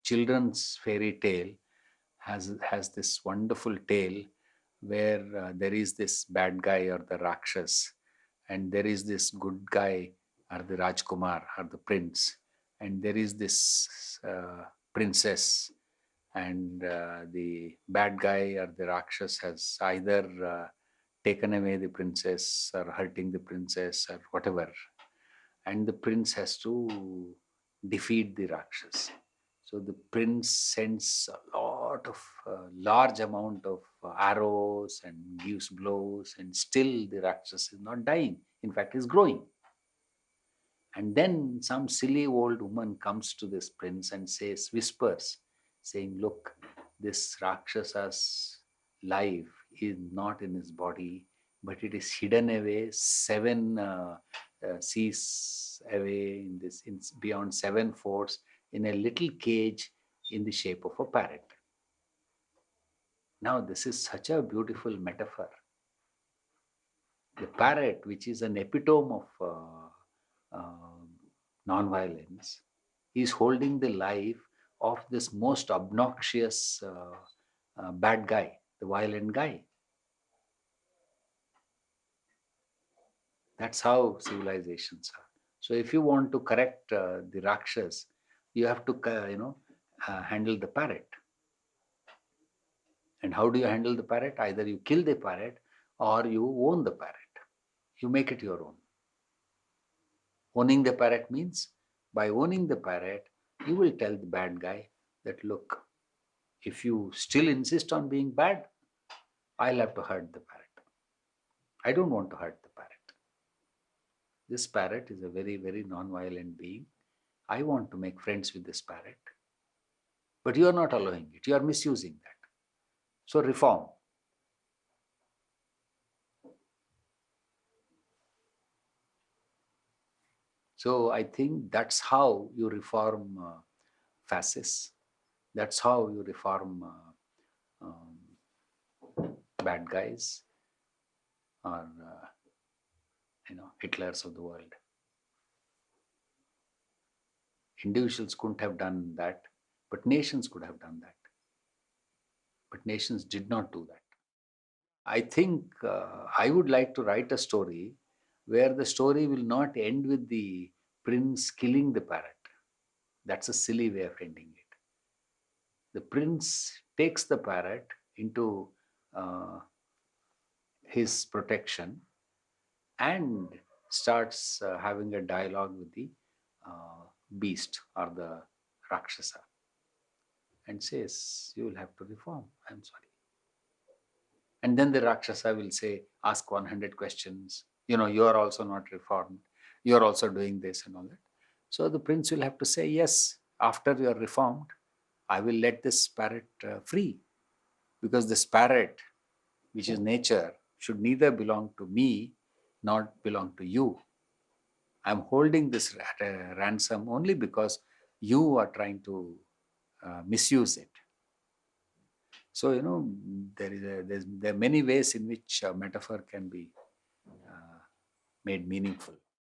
children's fairy tale has this wonderful tale where there is this bad guy or the Rakshas, and there is this good guy or the Rajkumar or the prince, and there is this princess, and the bad guy or the Rakshas has either taken away the princess or hurting the princess or whatever, and the prince has to defeat the Rakshas. So the prince sends a lot of large amount of arrows and gives blows, and still the Rakshas is not dying. In fact, is growing. And then some silly old woman comes to this prince and says, whispers, saying, "Look, this Rakshasa's life is not in his body, but it is hidden away seven seas away beyond seven forts in a little cage in the shape of a parrot." Now, this is such a beautiful metaphor. The parrot, which is an epitome of non-violence, is holding the life of this most obnoxious bad guy, the violent guy. That's how civilizations are. So if you want to correct the Rakshas, you have to, handle the parrot. And how do you handle the parrot? Either you kill the parrot or you own the parrot. You make it your own. Owning the parrot means, by owning the parrot, you will tell the bad guy that, look, if you still insist on being bad, I'll have to hurt the parrot. I don't want to hurt the parrot. This parrot is a very, very non-violent being. I want to make friends with this parrot. But you are not allowing it. You are misusing that. So reform. So I think that's how you reform fascists. That's how you reform bad guys or Hitlers of the world. Individuals couldn't have done that, but nations could have done that. But nations did not do that. I think I would like to write a story where the story will not end with the prince killing the parrot. That's a silly way of ending it. The prince takes the parrot into his protection and starts having a dialogue with the beast or the Rakshasa and says, "You will have to reform. I'm sorry." And then the Rakshasa will say, ask 100 questions. You are also not reformed. You are also doing this and all that. So the prince will have to say, yes, after you are reformed, I will let this parrot free. Because this parrot, which is nature, should neither belong to me nor belong to you. I'm holding this ransom only because you are trying to misuse it. So, there are many ways in which a metaphor can be made meaningful.